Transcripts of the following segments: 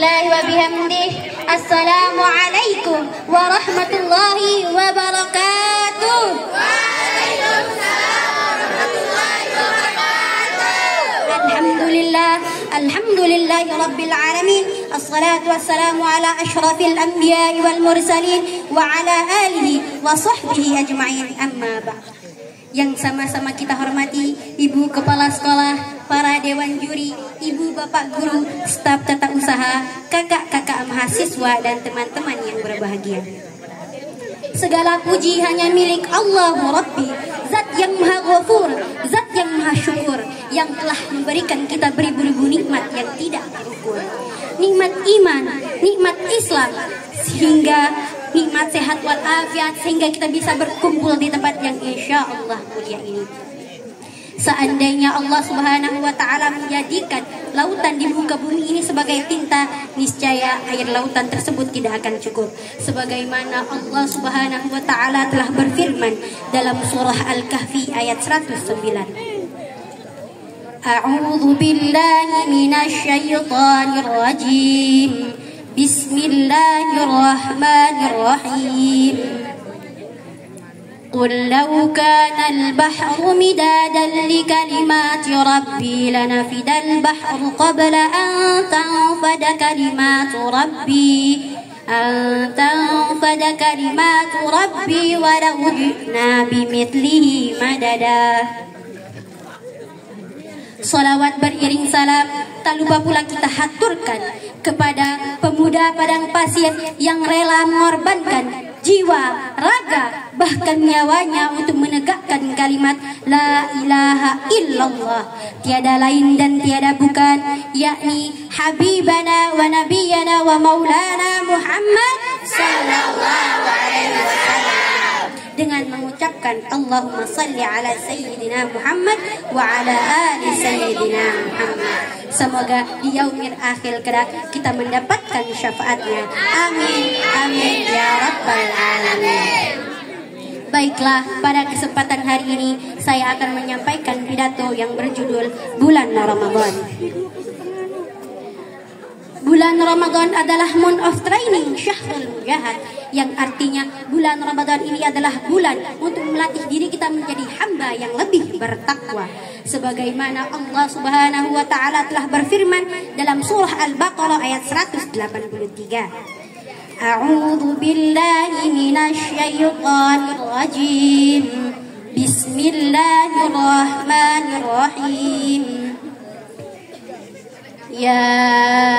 billahi wa bihamdih. Assalamualaikum warahmatullahi wabarakatuh. Waalaikumsalam warahmatullahi wabarakatuh. Alhamdulillahi rabbil alamin. Assalatu wassalamu ala asyrafil anbiya'i wal mursalin wa ala alihi wa sahbihi ajma'in, amma ba'd. Yang sama-sama kita hormati Ibu Kepala Sekolah, para Dewan Juri, Ibu Bapak Guru, staf tata usaha, kakak-kakak mahasiswa, dan teman-teman yang berbahagia. Segala puji hanya milik Allah Rabbi, Zat yang Maha Ghafur, Zat yang Maha Syukur, yang telah memberikan kita beribu-ribu nikmat yang tidak terukur. Nikmat iman, nikmat Islam, sehingga nikmat sehat walafiat, sehingga kita bisa berkumpul di tempat yang insya Allah mulia ini. Seandainya Allah Subhanahu wa Ta'ala menjadikan lautan di muka bumi ini sebagai tinta, niscaya air lautan tersebut tidak akan cukup. Sebagaimana Allah Subhanahu wa Ta'ala telah berfirman dalam surah Al-Kahfi ayat 109. A'udzu billahi minasyaitonir rajim. Bismillahirrahmanirrahim. قل لو كان البحر مدادا لكلمات ربي لنفد البحر قبل أن تنفد كلمات ربي ولو جئنا بمثله مددا. Salawat beriring salam tak lupa pula kita haturkan kepada pemuda padang pasir yang rela mengorbankan jiwa, raga, bahkan nyawanya untuk menegakkan kalimat La ilaha illallah, tiada lain dan tiada bukan, yakni Habibana wa Nabiyana wa Maulana Muhammad sallallahu alaihi wasallam. Dengan mengucapkan Allahumma salli ala Sayyidina Muhammad wa ala ali Sayyidina Muhammad. Semoga di yaumil akhir kita mendapatkan syafaatnya. Amin, amin ya rabbal alamin. Baiklah, pada kesempatan hari ini saya akan menyampaikan pidato yang berjudul Bulan Ramadan. Bulan Ramadan adalah month of training, syahrul mujahad, yang artinya bulan Ramadan ini adalah bulan untuk melatih diri kita menjadi hamba yang lebih bertakwa. Sebagaimana Allah Subhanahu wa Ta'ala telah berfirman dalam surah Al-Baqarah ayat 183. A'udzu billahi minasyaitonir rajim. Bismillahirrahmanirrahim. Ya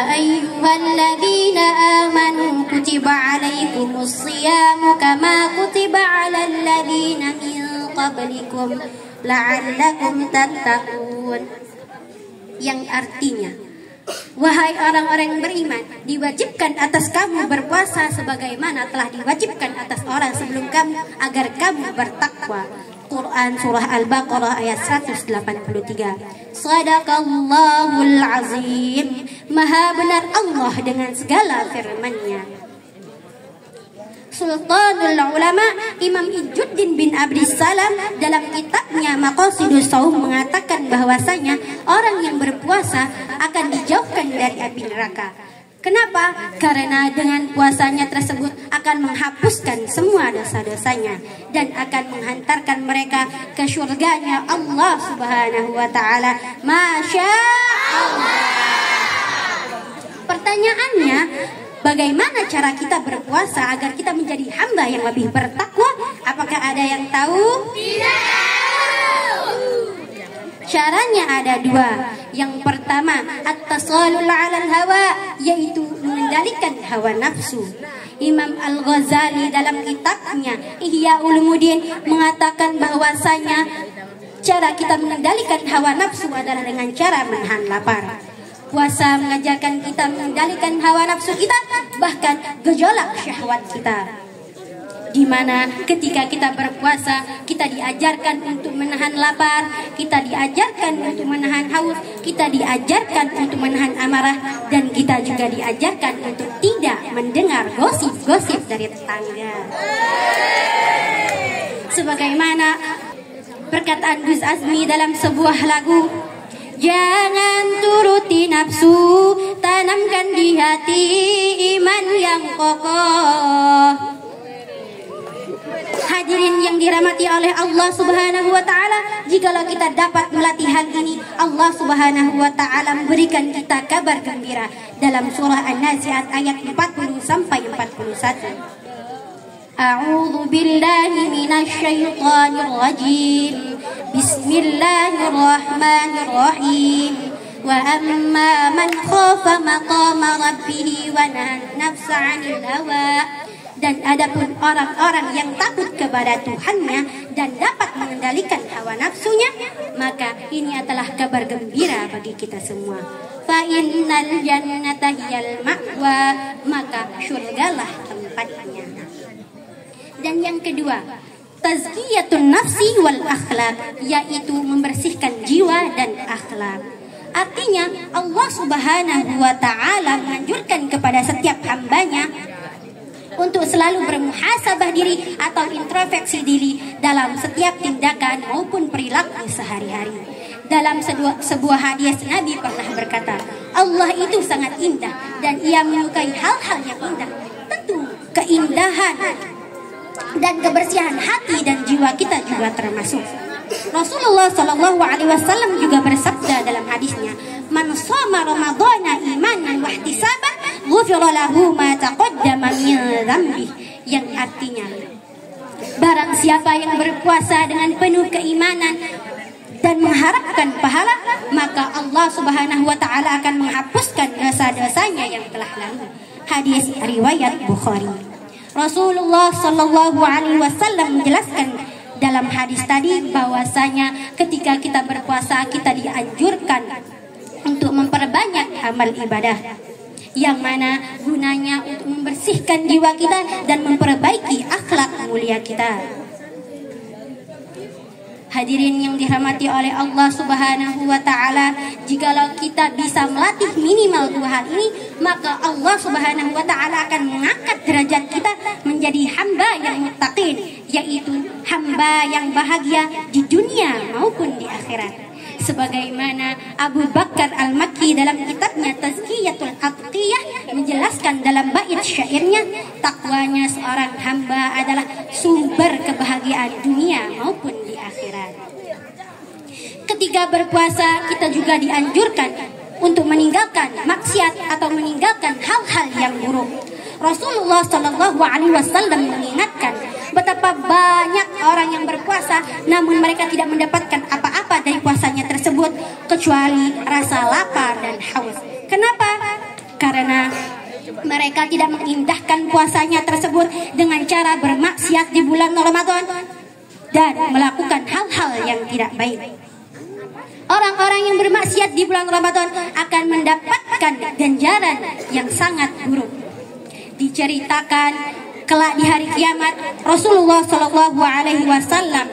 ayyuhalladzina amanu kutiba alaikumus siyamu kama kutiba alal ladzina min qablikum la'allakum tattaqun. Yang artinya, wahai orang-orang yang beriman, diwajibkan atas kamu berpuasa sebagaimana telah diwajibkan atas orang sebelum kamu agar kamu bertakwa. Quran surah Al-Baqarah ayat 183. Shadaqallahul azim. Maha benar Allah dengan segala firman-Nya. Sultanul Ulama Imam Izzuddin bin Abdis Salam dalam kitabnya Maqasidus Shaum mengatakan bahwasanya orang yang berpuasa akan dijauhkan dari api neraka. Kenapa? Karena dengan puasanya tersebut akan menghapuskan semua dosa-dosanya dan akan menghantarkan mereka ke surganya Allah Subhanahu wa Ta'ala. Masya Allah. Pertanyaannya, bagaimana cara kita berpuasa agar kita menjadi hamba yang lebih bertakwa? Apakah ada yang tahu? Tidak. Caranya ada dua. Yang pertama, at-tasalul 'alal hawa, yaitu mengendalikan hawa nafsu. Imam Al-Ghazali dalam kitabnya Ihya Ulumuddin mengatakan bahwasanya cara kita mengendalikan hawa nafsu adalah dengan cara menahan lapar. Puasa mengajarkan kita mengendalikan hawa nafsu kita, bahkan gejolak syahwat kita. Di mana ketika kita berpuasa, kita diajarkan untuk menahan lapar, kita diajarkan untuk menahan haus, kita diajarkan untuk menahan amarah, dan kita juga diajarkan untuk tidak mendengar gosip-gosip dari tetangga. Sebagaimana perkataan Gus Azmi dalam sebuah lagu, Jangan turuti nafsu, tanamkan di hati iman yang kokoh. Hadirin yang dirahmati oleh Allah Subhanahu wa taala, jikalau kita dapat melatih hal ini, Allah Subhanahu wa taala memberikan kita kabar gembira dalam surah An-Nazi'at ayat 40 sampai 41. A'udzu billahi minasy syaithanir rajim. Bismillahirrahmanirrahim. Wa amma man khafa maqama rabbih wa nahan nafsa 'anil hawa. Dan adapun orang-orang yang takut kepada Tuhannya dan dapat mengendalikan hawa nafsunya, maka ini adalah kabar gembira bagi kita semua. Fa innal jannata hiyal ma'wa, maka surgalah tempatnya. Dan yang kedua, tazkiyatun nafsi wal akhlak, yaitu membersihkan jiwa dan akhlak. Artinya Allah Subhanahu wa taala menganjurkan kepada setiap hambanya untuk selalu bermuhasabah diri atau introspeksi diri dalam setiap tindakan maupun perilaku sehari-hari. Dalam sebuah hadis Nabi pernah berkata, Allah itu sangat indah dan ia menyukai hal-hal yang indah. Tentu keindahan dan kebersihan hati dan jiwa kita juga termasuk. Rasulullah Shallallahu Alaihi Wasallam juga bersabda dalam hadisnya, "Man shoma Ramadhana imanan wa ihtisaban, ghufira lahu ma taqaddama min dzambi." Yang artinya, barang siapa yang berpuasa dengan penuh keimanan dan mengharapkan pahala, maka Allah Subhanahu wa taala akan menghapuskan dosa-dosanya yang telah lalu. Hadis riwayat Bukhari. Rasulullah Shallallahu Alaihi Wasallam menjelaskan dalam hadis tadi bahwasanya ketika kita berpuasa kita dianjurkan untuk memperbanyak amal ibadah, yang mana gunanya untuk membersihkan jiwa kita dan memperbaiki akhlak mulia kita. Hadirin yang dirahmati oleh Allah Subhanahu wa taala, jikalau kita bisa melatih minimal dua hal ini, maka Allah Subhanahu wa taala akan mengangkat derajat kita menjadi hamba yang muttaqin, yaitu hamba yang bahagia di dunia maupun di akhirat. Sebagaimana Abu Bakar Al-Makki dalam kitabnya Tazkiyatul Atqiyah menjelaskan dalam bait syairnya, takwanya seorang hamba adalah sumber kebahagiaan dunia maupun di akhirat. Ketika berpuasa kita juga dianjurkan untuk meninggalkan maksiat atau meninggalkan hal-hal yang buruk. Rasulullah Shallallahu Alaihi Wasallam mengingatkan betapa banyak orang yang berpuasa namun mereka tidak mendapatkan apa-apa dari puasanya tersebut kecuali rasa lapar dan haus. Kenapa? Karena mereka tidak mengindahkan puasanya tersebut dengan cara bermaksiat di bulan Ramadan dan melakukan hal-hal yang tidak baik. Orang-orang yang bermaksiat di bulan Ramadan akan mendapatkan ganjaran yang sangat buruk. Diceritakan kelak di hari kiamat, Rasulullah Shallallahu Alaihi Wasallam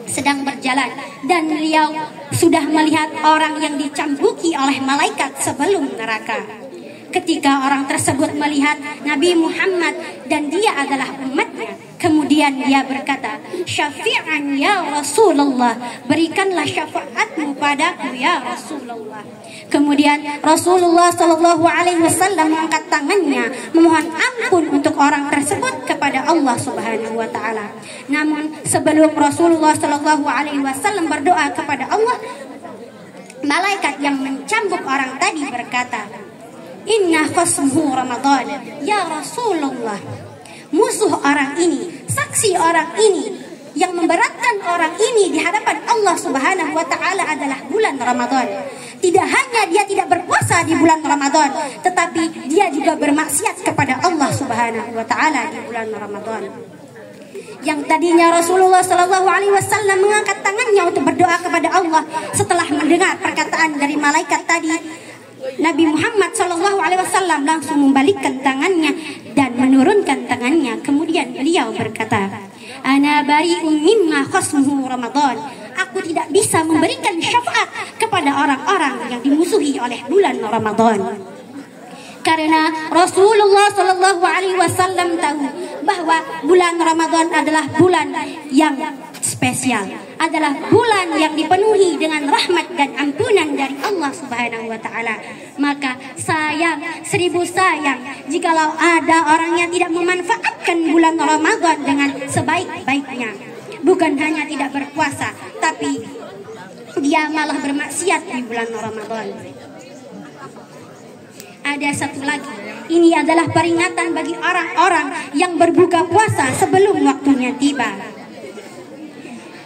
sedang berjalan dan beliau sudah melihat orang yang dicambuki oleh malaikat sebelum neraka. Ketika orang tersebut melihat Nabi Muhammad dan dia adalah umatnya, kemudian dia berkata, "Syafi'an ya Rasulullah, berikanlah syafaatmu padaku ya Rasulullah." Kemudian Rasulullah Shallallahu Alaihi Wasallam mengangkat tangannya memohon ampun untuk orang tersebut kepada Allah Subhanahu Wa Taala. Namun sebelum Rasulullah Shallallahu Alaihi Wasallam berdoa kepada Allah, malaikat yang mencambuk orang tadi berkata, "Inna khasmuhu Ramadan ya Rasulullah." Musuh orang ini, saksi orang ini, yang memberatkan orang ini di hadapan Allah Subhanahu wa taala adalah bulan Ramadan. Tidak hanya dia tidak berpuasa di bulan Ramadan, tetapi dia juga bermaksiat kepada Allah Subhanahu wa taala di bulan Ramadan. Yang tadinya Rasulullah Shallallahu Alaihi Wasallam mengangkat tangannya untuk berdoa kepada Allah setelah mendengar perkataan dari malaikat tadi, Nabi Muhammad Shallallahu Alaihi Wasallam langsung membalikkan tangannya dan menurunkan tangannya. Kemudian beliau berkata, "Ana bari'un mimma khasmuhu Ramadan." Aku tidak bisa memberikan syafaat kepada orang-orang yang dimusuhi oleh bulan Ramadan. Karena Rasulullah Shallallahu Alaihi Wasallam tahu bahwa bulan Ramadan adalah bulan yang spesial, adalah bulan yang dipenuhi dengan rahmat dan ampunan dari Allah Subhanahu wa taala. Maka sayang, 1000 sayang jikalau ada orang yang tidak memanfaatkan bulan Ramadan dengan sebaik-baiknya. Bukan hanya tidak berpuasa, tapi dia malah bermaksiat di bulan Ramadan. Ada satu lagi, ini adalah peringatan bagi orang-orang yang berbuka puasa sebelum waktunya tiba.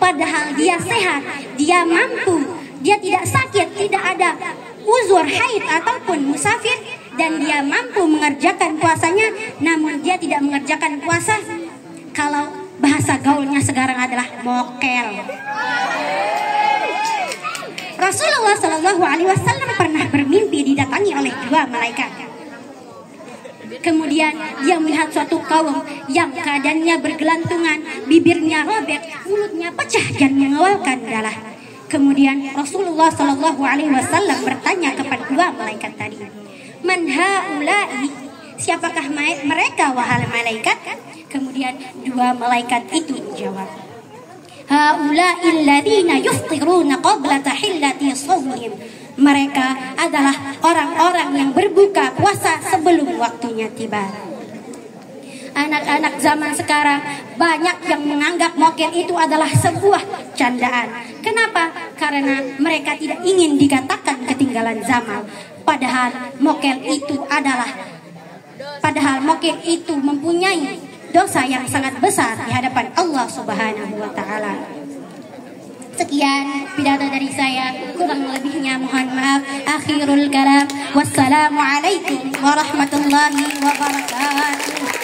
Padahal dia sehat, dia mampu, dia tidak sakit, tidak ada uzur haid ataupun musafir, dan dia mampu mengerjakan puasanya, namun dia tidak mengerjakan puasa. Kalau bahasa gaulnya sekarang adalah mokel. Rasulullah Shallallahu Alaihi Wasallam pernah bermimpi didatangi oleh 2 malaikat. Kemudian dia melihat suatu kaum yang keadaannya bergelantungan, bibirnya robek, mulutnya pecah dan mengeluarkan darah. Kemudian Rasulullah Shallallahu Alaihi Wasallam bertanya kepada 2 malaikat tadi, "Man haula'i?" Siapakah mereka wahai malaikat? Kemudian 2 malaikat itu menjawab, "Haula'il ladzina yufṭiruna qabla tahillati shaumihim." Mereka adalah orang-orang yang berbuka puasa sebelum waktunya tiba. Anak-anak zaman sekarang banyak yang menganggap mokel itu adalah sebuah candaan. Kenapa? Karena mereka tidak ingin dikatakan ketinggalan zaman. Padahal mokel itu mempunyai dosa yang sangat besar di hadapan Allah Subhanahu wa taala. Sekian pidato dari saya, kurang lebihnya mohon maaf. Akhirul kalam, wassalamualaikum warahmatullahi wabarakatuh.